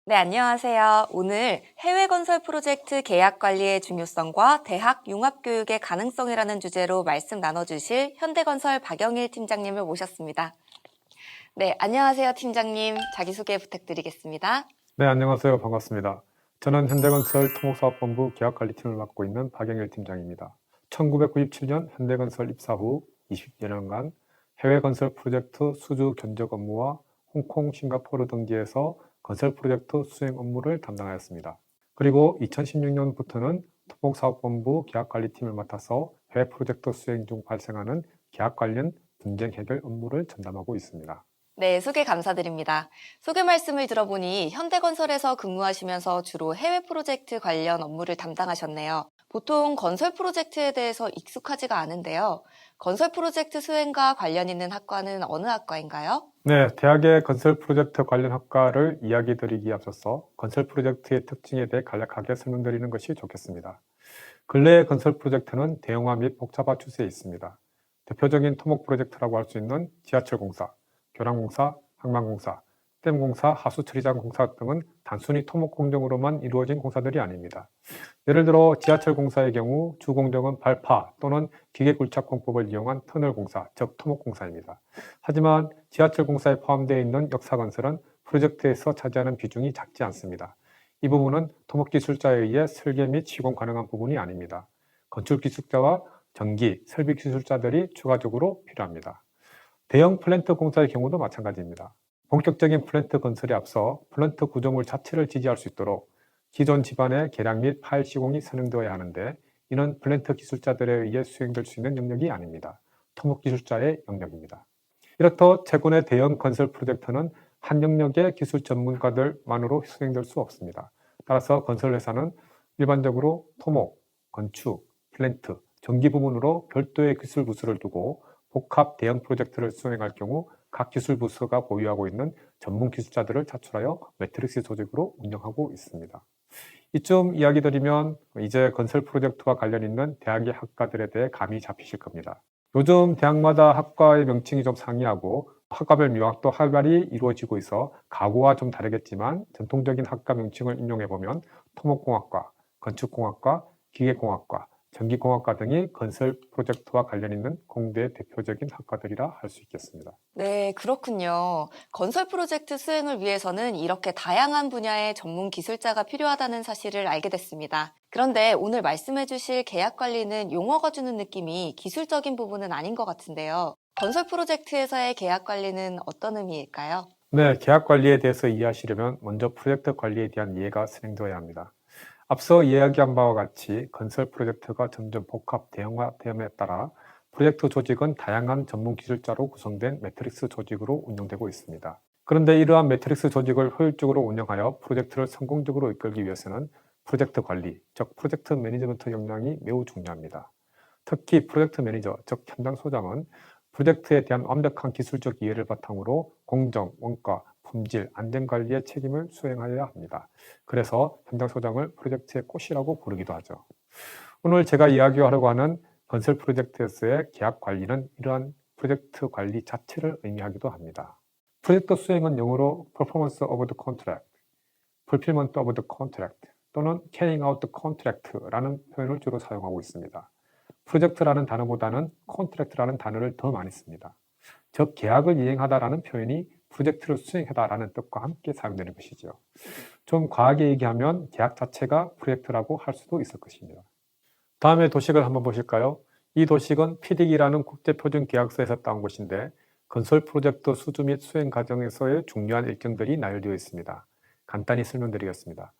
네, 안녕하세요. 오늘 해외 건설 프로젝트 계약 관리의 중요성과 대학 융합 교육의 가능성이라는 주제로 말씀 나눠주실 현대건설 박영일 팀장님을 모셨습니다. 네, 안녕하세요, 팀장님. 자기소개 부탁드리겠습니다. 네, 안녕하세요. 반갑습니다. 저는 현대건설 토목사업본부 계약관리팀을 맡고 있는 박영일 팀장입니다. 1997년 현대건설 입사 후 20여년간 해외 건설 프로젝트 수주 견적 업무와 홍콩, 싱가포르 등지에서 건설 프로젝트 수행 업무를 담당하였습니다. 그리고 2016년부터는 토목사업본부 계약관리팀을 맡아서 해외 프로젝트 수행 중 발생하는 계약 관련 분쟁 해결 업무를 전담하고 있습니다. 네, 소개 감사드립니다. 소개 말씀을 들어보니 현대건설에서 근무하시면서 주로 해외 프로젝트 관련 업무를 담당하셨네요. 보통 건설 프로젝트에 대해서 익숙하지가 않은데요. 건설 프로젝트 수행과 관련 있는 학과는 어느 학과인가요? 네, 대학의 건설 프로젝트 관련 학과를 이야기 드리기에 앞서서 건설 프로젝트의 특징에 대해 간략하게 설명드리는 것이 좋겠습니다. 근래의 건설 프로젝트는 대형화 및 복잡화 추세에 있습니다. 대표적인 토목 프로젝트라고 할 수 있는 지하철 공사, 교량공사, 항만공사, 댐공사, 하수처리장 공사 등은 단순히 토목 공정으로만 이루어진 공사들이 아닙니다. 예를 들어 지하철 공사의 경우 주 공정은 발파 또는 기계 굴착 공법을 이용한 터널 공사, 즉 토목 공사입니다. 하지만 지하철 공사에 포함되어 있는 역사 건설은 프로젝트에서 차지하는 비중이 작지 않습니다. 이 부분은 토목 기술자에 의해 설계 및 시공 가능한 부분이 아닙니다. 건축 기술자와 전기, 설비 기술자들이 추가적으로 필요합니다. 대형 플랜트 공사의 경우도 마찬가지입니다. 본격적인 플랜트 건설에 앞서 플랜트 구조물 자체를 지지할 수 있도록 기존 집안의 계량 및 파일 시공이 선행되어야 하는데 이는 플랜트 기술자들에 의해 수행될 수 있는 영역이 아닙니다. 토목 기술자의 영역입니다. 이렇듯 최근의 대형 건설 프로젝트는 한 영역의 기술 전문가들만으로 수행될 수 없습니다. 따라서 건설회사는 일반적으로 토목, 건축, 플랜트, 전기 부문으로 별도의 기술 부서를 두고 복합 대형 프로젝트를 수행할 경우 각 기술 부서가 보유하고 있는 전문 기술자들을 차출하여 매트릭스 조직으로 운영하고 있습니다. 이쯤 이야기 드리면 이제 건설 프로젝트와 관련 있는 대학의 학과들에 대해 감이 잡히실 겁니다. 요즘 대학마다 학과의 명칭이 좀 상이하고 학과별 명확도 활발히 이루어지고 있어 과거와 좀 다르겠지만 전통적인 학과 명칭을 인용해보면 토목공학과, 건축공학과, 기계공학과, 전기공학과 등이 건설 프로젝트와 관련 있는 공대의 대표적인 학과들이라 할 수 있겠습니다. 네, 그렇군요. 건설 프로젝트 수행을 위해서는 이렇게 다양한 분야의 전문 기술자가 필요하다는 사실을 알게 됐습니다. 그런데 오늘 말씀해 주실 계약 관리는 용어가 주는 느낌이 기술적인 부분은 아닌 것 같은데요. 건설 프로젝트에서의 계약 관리는 어떤 의미일까요? 네, 계약 관리에 대해서 이해하시려면 먼저 프로젝트 관리에 대한 이해가 진행되어야 합니다. 앞서 이야기한 바와 같이 건설 프로젝트가 점점 복합 대형화됨에 따라 프로젝트 조직은 다양한 전문 기술자로 구성된 매트릭스 조직으로 운영되고 있습니다. 그런데 이러한 매트릭스 조직을 효율적으로 운영하여 프로젝트를 성공적으로 이끌기 위해서는 프로젝트 관리, 즉 프로젝트 매니지먼트 역량이 매우 중요합니다. 특히 프로젝트 매니저, 즉 현장 소장은 프로젝트에 대한 완벽한 기술적 이해를 바탕으로 공정, 원가, 품질, 안전관리의 책임을 수행하여야 합니다. 그래서 현장 소장을 프로젝트의 꽃이라고 부르기도 하죠. 오늘 제가 이야기하려고 하는 건설 프로젝트에서의 계약 관리는 이러한 프로젝트 관리 자체를 의미하기도 합니다. 프로젝트 수행은 영어로 Performance of the Contract, Fulfillment of the Contract 또는 Carrying out the Contract라는 표현을 주로 사용하고 있습니다. 프로젝트라는 단어보다는 콘트랙트라는 단어를 더 많이 씁니다. 즉 계약을 이행하다라는 표현이 프로젝트를 수행하다라는 뜻과 함께 사용되는 것이죠. 좀 과하게 얘기하면 계약 자체가 프로젝트라고 할 수도 있을 것입니다. 다음에 도식을 한번 보실까요? 이 도식은 PD기라는 국제표준계약서에서 따온 것인데 건설 프로젝트 수주 및 수행 과정에서의 중요한 일정들이 나열되어 있습니다. 간단히 설명드리겠습니다.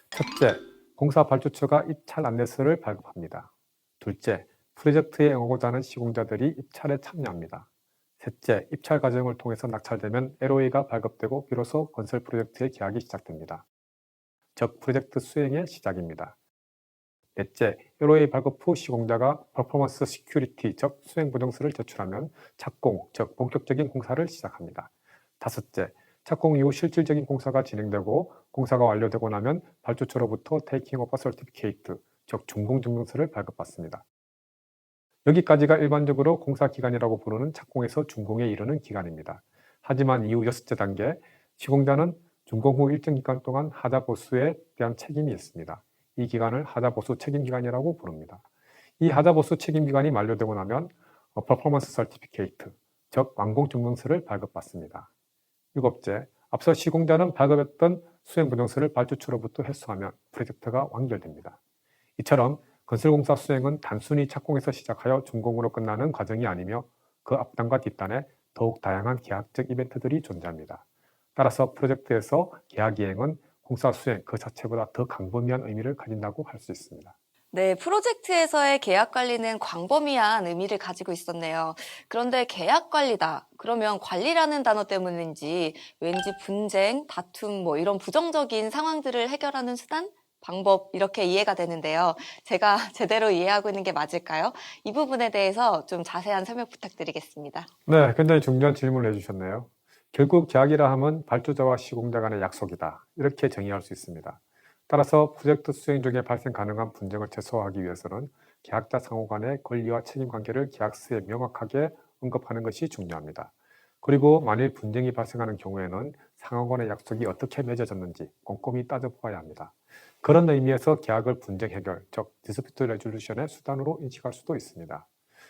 첫째, 공사 발주처가 입찰 안내서를 발급합니다. 둘째, 프로젝트에 응하고자 하는 시공자들이 입찰에 참여합니다. 셋째, 입찰 과정을 통해서 낙찰되면 LOA가 발급되고 비로소 건설 프로젝트의 계약이 시작됩니다. 즉, 프로젝트 수행의 시작입니다. 넷째, LOA 발급 후 시공자가 퍼포먼스 시큐리티, 즉 수행 보증서를 제출하면 착공, 즉 본격적인 공사를 시작합니다. 다섯째, 착공 이후 실질적인 공사가 진행되고 공사가 완료되고 나면 발주처로부터 테이킹 오버 서티피케이트, 즉 준공증명서를 발급받습니다. 여기까지가 일반적으로 공사 기간이라고 부르는 착공에서 준공에 이르는 기간입니다. 하지만 이후 여섯째 단계, 시공자는 준공 후 일정 기간 동안 하자 보수에 대한 책임이 있습니다. 이 기간을 하자 보수 책임 기간이라고 부릅니다. 이 하자 보수 책임 기간이 만료되고 나면 퍼포먼스 서티피케이트, 즉 완공 증명서를 발급받습니다. 7째, 앞서 시공자는 발급했던 수행 보증서를 발주처로부터 회수하면 프로젝트가 완결됩니다. 이처럼 건설공사 수행은 단순히 착공에서 시작하여 준공으로 끝나는 과정이 아니며 그 앞단과 뒷단에 더욱 다양한 계약적 이벤트들이 존재합니다. 따라서 프로젝트에서 계약 이행은 공사 수행 그 자체보다 더 광범위한 의미를 가진다고 할 수 있습니다. 네, 프로젝트에서의 계약 관리는 광범위한 의미를 가지고 있었네요. 그런데 계약 관리다. 그러면 관리라는 단어 때문인지 왠지 분쟁, 다툼, 이런 부정적인 상황들을 해결하는 수단? 방법, 이렇게 이해가 되는데요. 제가 제대로 이해하고 있는 게 맞을까요? 이 부분에 대해서 좀 자세한 설명 부탁드리겠습니다. 네, 굉장히 중요한 질문을 해주셨네요. 결국 계약이라 함은 발주자와 시공자 간의 약속이다. 이렇게 정의할 수 있습니다. 따라서 프로젝트 수행 중에 발생 가능한 분쟁을 최소화하기 위해서는 계약자 상호 간의 권리와 책임 관계를 계약서에 명확하게 언급하는 것이 중요합니다. 그리고 만일 분쟁이 발생하는 경우에는 상호 간의 약속이 어떻게 맺어졌는지 꼼꼼히 따져보아야 합니다. 그런 의미에서 계약을 분쟁 해결, 즉 디스피트 레졸루션의 수단으로 인식할 수도 있습니다.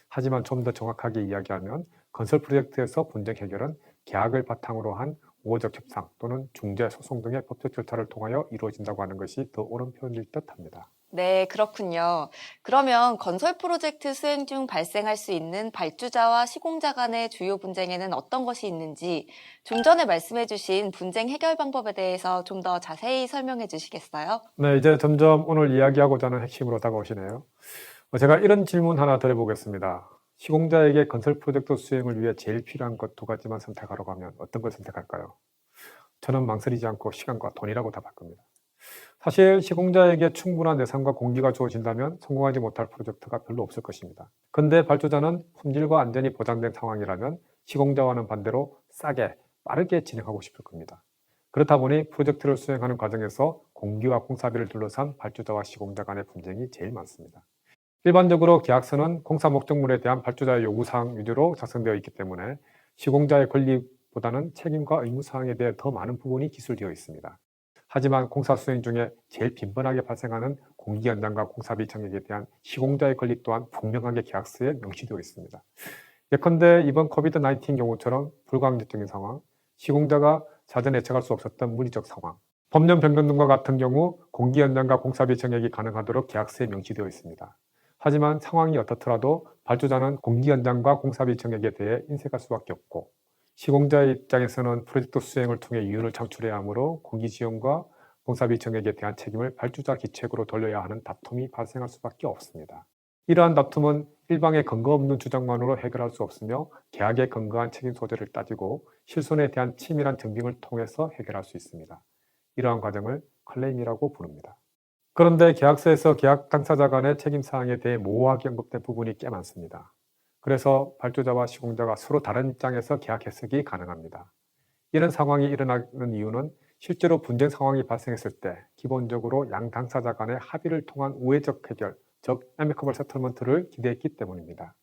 하지만 좀 더 정확하게 이야기하면 건설 프로젝트에서 분쟁 해결은 계약을 바탕으로 한 우호적 협상 또는 중재, 소송 등의 법적 절차를 통하여 이루어진다고 하는 것이 더 옳은 표현일 듯합니다. 네, 그렇군요. 그러면 건설 프로젝트 수행 중 발생할 수 있는 발주자와 시공자 간의 주요 분쟁에는 어떤 것이 있는지 좀 전에 말씀해 주신 분쟁 해결 방법에 대해서 좀 더 자세히 설명해 주시겠어요? 네, 이제 점점 오늘 이야기하고자 하는 핵심으로 다가오시네요. 제가 이런 질문 하나 드려보겠습니다. 시공자에게 건설 프로젝트 수행을 위해 제일 필요한 것 2가지만 선택하라고 하면 어떤 걸 선택할까요? 저는 망설이지 않고 시간과 돈이라고 답할 겁니다. 사실 시공자에게 충분한 예산과 공기가 주어진다면 성공하지 못할 프로젝트가 별로 없을 것입니다. 근데 발주자는 품질과 안전이 보장된 상황이라면 시공자와는 반대로 싸게, 빠르게 진행하고 싶을 겁니다. 그렇다 보니 프로젝트를 수행하는 과정에서 공기와 공사비를 둘러싼 발주자와 시공자 간의 분쟁이 제일 많습니다. 일반적으로 계약서는 공사 목적물에 대한 발주자의 요구사항 위주로 작성되어 있기 때문에 시공자의 권리보다는 책임과 의무사항에 대해 더 많은 부분이 기술되어 있습니다. 하지만 공사 수행 중에 제일 빈번하게 발생하는 공기 연장과 공사비 청약에 대한 시공자의 권리 또한 분명하게 계약서에 명시되어 있습니다. 예컨대 이번 코비드-19 경우처럼 불가항력적인 상황, 시공자가 사전 예측할 수 없었던 물리적 상황, 법령 변경 등과 같은 경우 공기 연장과 공사비 청약이 가능하도록 계약서에 명시되어 있습니다. 하지만 상황이 어떻더라도 발주자는 공기 연장과 공사비 청약에 대해 인색할 수밖에 없고 시공자의 입장에서는 프로젝트 수행을 통해 이윤을 창출해야 하므로 공기 지원과 공사비 청약에 대한 책임을 발주자 기책으로 돌려야 하는 다툼이 발생할 수밖에 없습니다. 이러한 다툼은 일방의 근거 없는 주장만으로 해결할 수 없으며 계약에 근거한 책임 소재를 따지고 실손에 대한 치밀한 증빙을 통해서 해결할 수 있습니다. 이러한 과정을 클레임이라고 부릅니다. 그런데 계약서에서 계약 당사자 간의 책임 사항에 대해 모호하게 언급된 부분이 꽤 많습니다. 그래서 발주자와 시공자가 서로 다른 입장에서 계약 해석이 가능합니다. 이런 상황이 일어나는 이유는 실제로 분쟁 상황이 발생했을 때 기본적으로 양 당사자 간의 합의를 통한 우회적 해결, 즉 애미커블 세틀먼트를 기대했기 때문입니다.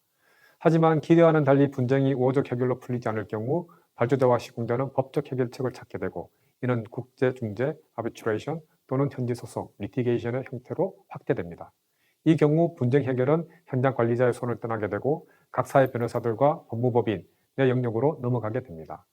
하지만 기대와는 달리 분쟁이 우호적 해결로 풀리지 않을 경우 발주자와 시공자는 법적 해결책을 찾게 되고 이는 국제중재, 아비트레이션 또는 현지소송, 리티게이션의 형태로 확대됩니다. 이 경우 분쟁 해결은 현장 관리자의 손을 떠나게 되고 각 사의 변호사들과 법무법인 내 영역으로 넘어가게 됩니다.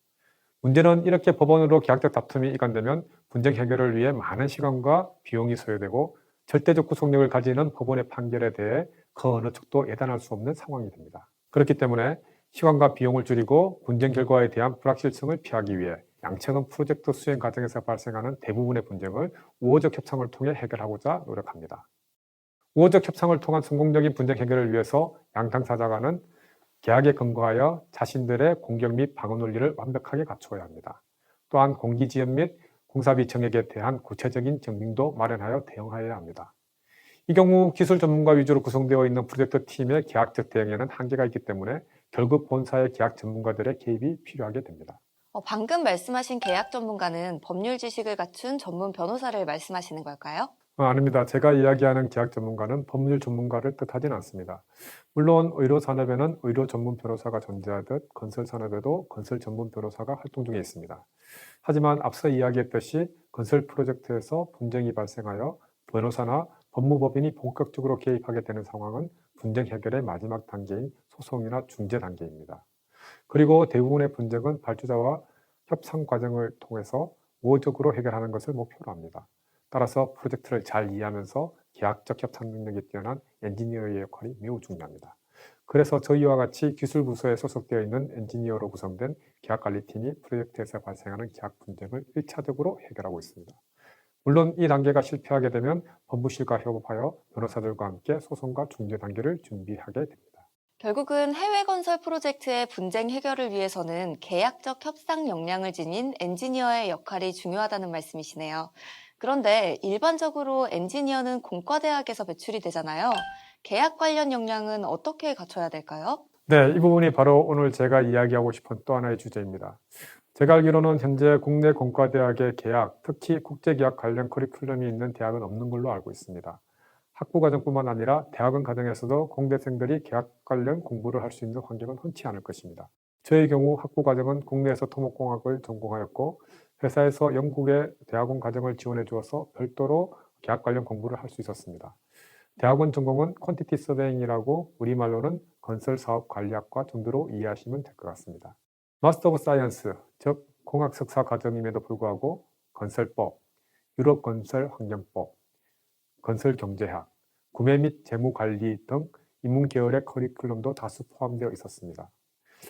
문제는 이렇게 법원으로 계약적 다툼이 이관되면 분쟁 해결을 위해 많은 시간과 비용이 소요되고 절대적 구속력을 가지는 법원의 판결에 대해 그 어느 측도 예단할 수 없는 상황이 됩니다. 그렇기 때문에 시간과 비용을 줄이고 분쟁 결과에 대한 불확실성을 피하기 위해 양측은 프로젝트 수행 과정에서 발생하는 대부분의 분쟁을 우호적 협상을 통해 해결하고자 노력합니다. 우호적 협상을 통한 성공적인 분쟁 해결을 위해서 양 당사자 간은 계약에 근거하여 자신들의 공격 및 방어 논리를 완벽하게 갖추어야 합니다. 또한 공기지연 및 공사비 청약에 대한 구체적인 증빙도 마련하여 대응하여야 합니다. 이 경우 기술 전문가 위주로 구성되어 있는 프로젝트 팀의 계약적 대응에는 한계가 있기 때문에 결국 본사의 계약 전문가들의 개입이 필요하게 됩니다. 방금 말씀하신 계약 전문가는 법률 지식을 갖춘 전문 변호사를 말씀하시는 걸까요? 아닙니다. 제가 이야기하는 계약 전문가는 법률 전문가를 뜻하진 않습니다. 물론 의료 산업에는 의료 전문 변호사가 존재하듯 건설 산업에도 건설 전문 변호사가 활동 중에 있습니다. 하지만 앞서 이야기했듯이 건설 프로젝트에서 분쟁이 발생하여 변호사나 법무법인이 본격적으로 개입하게 되는 상황은 분쟁 해결의 마지막 단계인 소송이나 중재 단계입니다. 그리고 대부분의 분쟁은 발주자와 협상 과정을 통해서 우호적으로 해결하는 것을 목표로 합니다. 따라서 프로젝트를 잘 이해하면서 계약적 협상 능력이 뛰어난 엔지니어의 역할이 매우 중요합니다. 그래서 저희와 같이 기술 부서에 소속되어 있는 엔지니어로 구성된 계약관리팀이 프로젝트에서 발생하는 계약 분쟁을 1차적으로 해결하고 있습니다. 물론 이 단계가 실패하게 되면 법무실과 협업하여 변호사들과 함께 소송과 중재 단계를 준비하게 됩니다. 결국은 해외 건설 프로젝트의 분쟁 해결을 위해서는 계약적 협상 역량을 지닌 엔지니어의 역할이 중요하다는 말씀이시네요. 그런데 일반적으로 엔지니어는 공과대학에서 배출이 되잖아요. 계약 관련 역량은 어떻게 갖춰야 될까요? 네, 이 부분이 바로 오늘 제가 이야기하고 싶은 또 하나의 주제입니다. 제가 알기로는 현재 국내 공과대학의 계약, 특히 국제계약 관련 커리큘럼이 있는 대학은 없는 걸로 알고 있습니다. 학부과정뿐만 아니라 대학원 과정에서도 공대생들이 계약 관련 공부를 할 수 있는 환경은 흔치 않을 것입니다. 저의 경우 학부과정은 국내에서 토목공학을 전공하였고 회사에서 영국의 대학원 과정을 지원해 주어서 별도로 계약 관련 공부를 할 수 있었습니다. 대학원 전공은 퀀티티 서베잉이라고 우리말로는 건설사업관리학과 정도로 이해하시면 될 것 같습니다. 마스터 오브 사이언스, 즉 공학 석사 과정임에도 불구하고 건설법, 유럽건설환경법, 건설경제학, 구매 및 재무관리 등 인문계열의 커리큘럼도 다수 포함되어 있었습니다.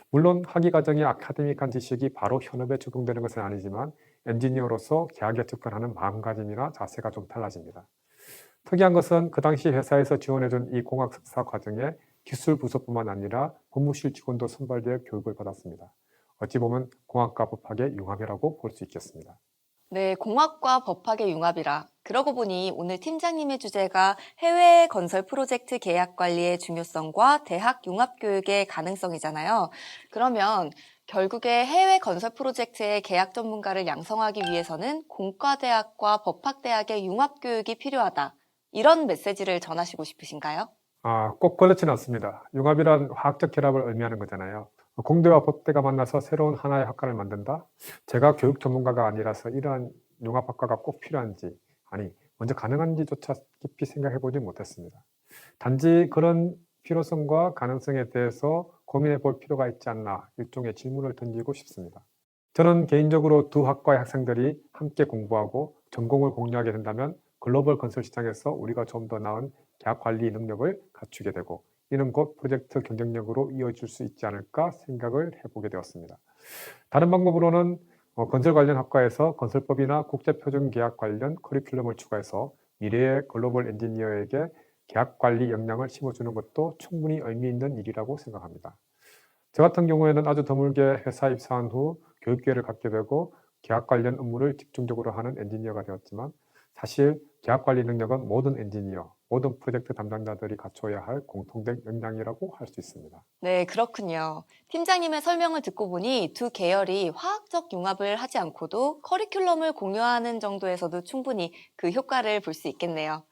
물론 학위 과정의 아카데믹한 지식이 바로 현업에 적용되는 것은 아니지만 엔지니어로서 계약에 접근하는 마음가짐이나 자세가 좀 달라집니다. 특이한 것은 그 당시 회사에서 지원해준 이 공학 석사 과정에 기술 부서뿐만 아니라 법무실 직원도 선발되어 교육을 받았습니다. 어찌 보면 공학과 법학의 융합이라고 볼 수 있겠습니다. 네, 공학과 법학의 융합이라. 그러고 보니 오늘 팀장님의 주제가 해외 건설 프로젝트 계약 관리의 중요성과 대학 융합 교육의 가능성이잖아요. 그러면 결국에 해외 건설 프로젝트의 계약 전문가를 양성하기 위해서는 공과대학과 법학대학의 융합 교육이 필요하다. 이런 메시지를 전하시고 싶으신가요? 꼭 그렇지는 않습니다. 융합이란 화학적 결합을 의미하는 거잖아요. 공대와 법대가 만나서 새로운 하나의 학과를 만든다? 제가 교육 전문가가 아니라서 이러한 융합학과가 꼭 필요한지, 아니, 먼저 가능한지조차 깊이 생각해 보지 못했습니다. 단지 그런 필요성과 가능성에 대해서 고민해 볼 필요가 있지 않나 일종의 질문을 던지고 싶습니다. 저는 개인적으로 두 학과의 학생들이 함께 공부하고 전공을 공유하게 된다면 글로벌 건설 시장에서 우리가 좀 더 나은 계약 관리 능력을 갖추게 되고 이는 곧 프로젝트 경쟁력으로 이어질 수 있지 않을까 생각을 해보게 되었습니다. 다른 방법으로는 건설 관련 학과에서 건설법이나 국제표준계약 관련 커리큘럼을 추가해서 미래의 글로벌 엔지니어에게 계약 관리 역량을 심어주는 것도 충분히 의미 있는 일이라고 생각합니다. 저 같은 경우에는 아주 드물게 회사 입사한 후 교육기회를 갖게 되고 계약 관련 업무를 집중적으로 하는 엔지니어가 되었지만 사실 계약 관리 능력은 모든 엔지니어, 모든 프로젝트 담당자들이 갖춰야 할 공통된 역량이라고 할 수 있습니다. 네, 그렇군요. 팀장님의 설명을 듣고 보니 두 계열이 화학적 융합을 하지 않고도 커리큘럼을 공유하는 정도에서도 충분히 그 효과를 볼 수 있겠네요.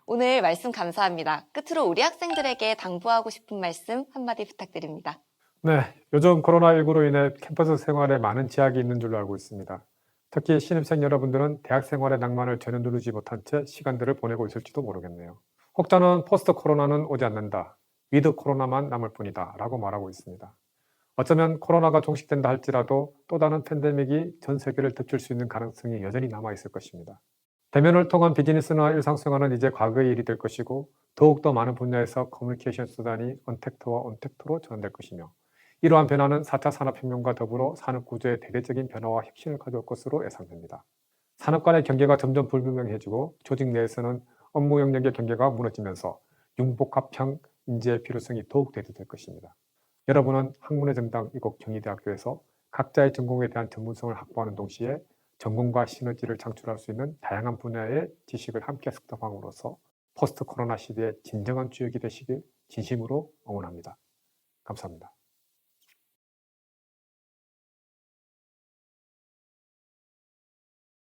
오늘 말씀 감사합니다. 끝으로 우리 학생들에게 당부하고 싶은 말씀 한마디 부탁드립니다. 네, 요즘 코로나19로 인해 캠퍼스 생활에 많은 제약이 있는 줄로 알고 있습니다. 특히 신입생 여러분들은 대학 생활의 낭만을 전혀 누리지 못한 채 시간들을 보내고 있을지도 모르겠네요. 혹자는 포스트 코로나는 오지 않는다. 위드 코로나만 남을 뿐이다. 라고 말하고 있습니다. 어쩌면 코로나가 종식된다 할지라도 또 다른 팬데믹이 전 세계를 덮칠 수 있는 가능성이 여전히 남아있을 것입니다. 대면을 통한 비즈니스나 일상생활은 이제 과거의 일이 될 것이고 더욱더 많은 분야에서 커뮤니케이션 수단이 언택트와 언택트로 전환될 것이며 이러한 변화는 4차 산업혁명과 더불어 산업구조의 대대적인 변화와 혁신을 가져올 것으로 예상됩니다. 산업 간의 경계가 점점 불분명해지고 조직 내에서는 업무 영역의 경계가 무너지면서 융복합형 인재의 필요성이 더욱 대두될 것입니다. 여러분은 학문의 정당 이곳 경희대학교에서 각자의 전공에 대한 전문성을 확보하는 동시에 전공과 시너지를 창출할 수 있는 다양한 분야의 지식을 함께 습득함으로써 포스트 코로나 시대의 진정한 주역이 되시길 진심으로 응원합니다. 감사합니다.